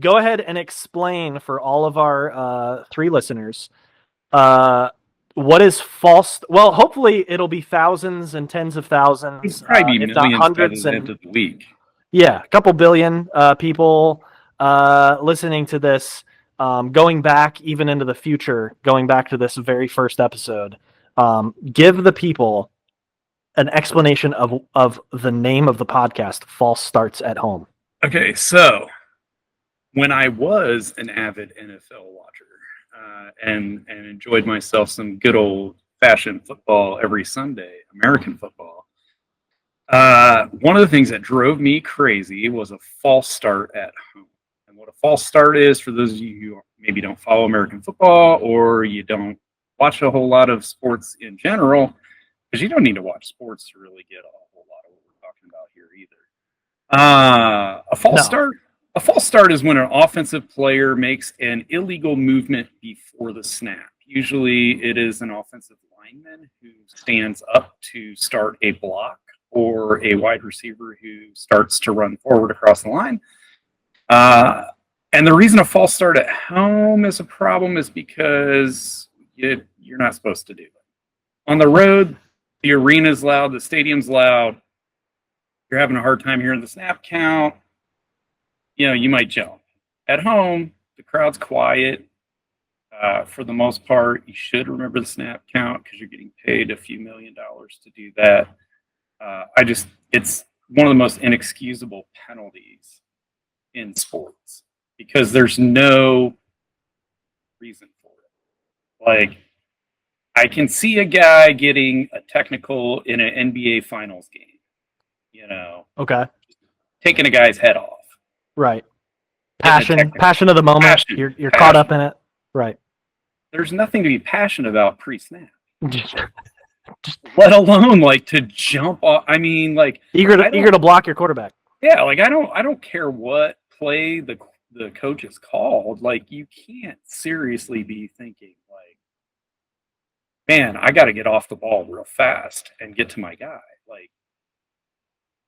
go ahead and explain for all of our 3 listeners what is false. Well, hopefully it'll be thousands and tens of thousands, It'd probably be if not millions by the hundreds, end and of the week. yeah, a couple billion people listening to this, going back even into the future, going back to this very first episode. Give the people an explanation of the name of the podcast, False Starts at Home. Okay, so when I was an avid NFL watcher and enjoyed myself some good old fashioned football every Sunday, American football, one of the things that drove me crazy was a false start at home. And what a false start is, for those of you who maybe don't follow American football or you don't watch a whole lot of sports in general, because you don't need to watch sports to really get a whole lot of what we're talking about here either. A false start is when an offensive player makes an illegal movement before the snap. Usually it is an offensive lineman who stands up to start a block or a wide receiver who starts to run forward across the line. And the reason a false start at home is a problem is because you're not supposed to do it. On the road, the arena's loud, the stadium's loud. You're having a hard time hearing the snap count. You might jump. At home, the crowd's quiet. For the most part, you should remember the snap count because you're getting paid a few $1 million to do that. It's one of the most inexcusable penalties in sports because there's no reason for it. Like, I can see a guy getting a technical in an NBA Finals game, Okay. taking a guy's head off. Right. Passion of the moment. You're caught up in it. Right. There's nothing to be passionate about pre-snap. Let alone like to jump off. I mean, like eager to block your quarterback. Yeah, like I don't care what play the coach is called. Like, you can't seriously be thinking like, man, I got to get off the ball real fast and get to my guy. Like,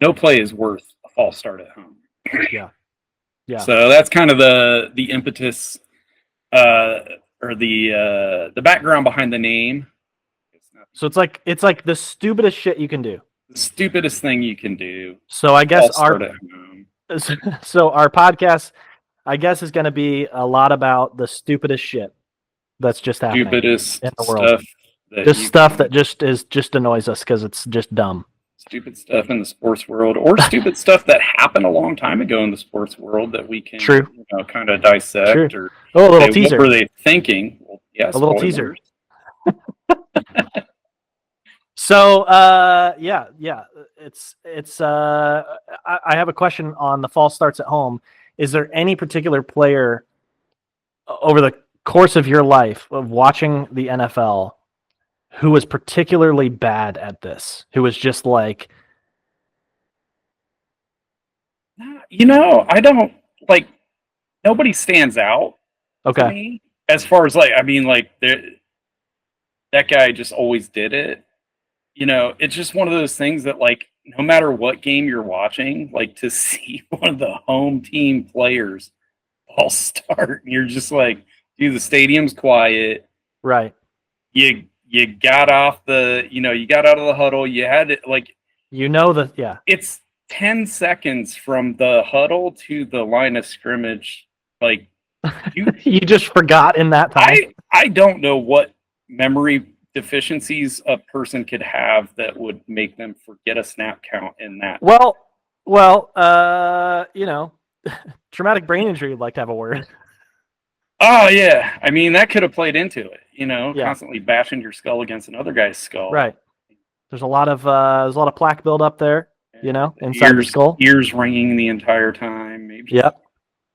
no play is worth a false start at home. Yeah. So that's kind of the impetus, or the background behind the name. So it's like the stupidest shit you can do. The stupidest thing you can do. So I guess our podcast, I guess, is going to be a lot about the stupidest shit that's just happening stupidest in the world. Stuff that just annoys us because it's just dumb. Stupid stuff in the sports world, or stupid stuff that happened a long time ago in the sports world that we can kind of dissect. True. A little teaser. What were they thinking? Well, yes, a little teaser. So, it's I have a question on the false starts at home. Is there any particular player over the course of your life of watching the NFL who was particularly bad at this? Who was just like, I don't like. Nobody stands out. Okay. To me, as far as like, I mean, like that guy just always did it. It's just one of those things that, like, no matter what game you're watching, like, to see one of the home team players all start, and you're just like, dude, the stadium's quiet. Right. You got off you got out of the huddle. You had it, like, it's 10 seconds from the huddle to the line of scrimmage. Like, you just forgot in that time. I don't know what memory deficiencies a person could have that would make them forget a snap count in that. Well, traumatic brain injury would like to have a word. Oh yeah, I mean, that could have played into it. Constantly bashing your skull against another guy's skull. Right. There's a lot of plaque build up there. Inside your skull. Ears ringing the entire time. Maybe. Yep.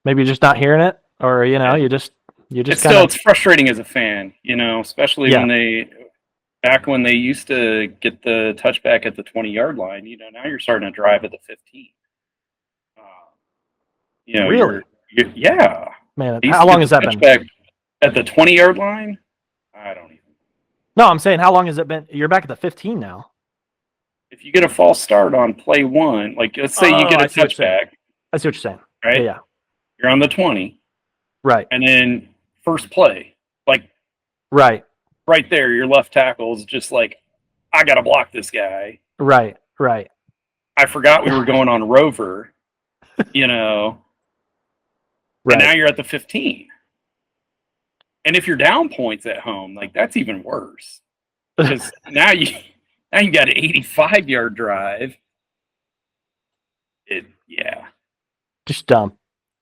Maybe you're just not hearing it, or you just. It's frustrating as a fan, especially when they used to get the touchback at the 20-yard line. Now you're starting to drive at the 15. Really? Yeah. Man, how long has that been? At the 20-yard line? I don't even. No, I'm saying, how long has it been? You're back at the 15 now. If you get a false start on play one, like, let's say you get a touchback. I see what you're saying. Right? Yeah. You're on the 20, Right. and then first play, like Right. right there, your left tackle is just like, I got to block this guy. Right. Right. I forgot we were going on Rover, you know, and now Right. you're at the 15. And if you're down points at home, like that's even worse because now you got an 85-yard drive. Yeah. Just dumb.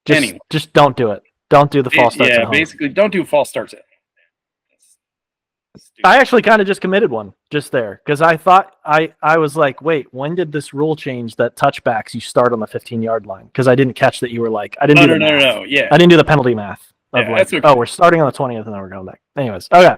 Anyway. Just don't do it. Don't do the false starts. Yeah, at home. basically, don't do false starts at home. I actually kind of just committed one just there because I thought I was like, wait, when did this rule change that touchbacks you start on the 15-yard line? Because I didn't catch that you were like, I didn't do the math. No. Yeah. I didn't do the penalty math of Yeah, like, that's okay. oh, we're starting on the 20th and then we're going back. Anyways, okay.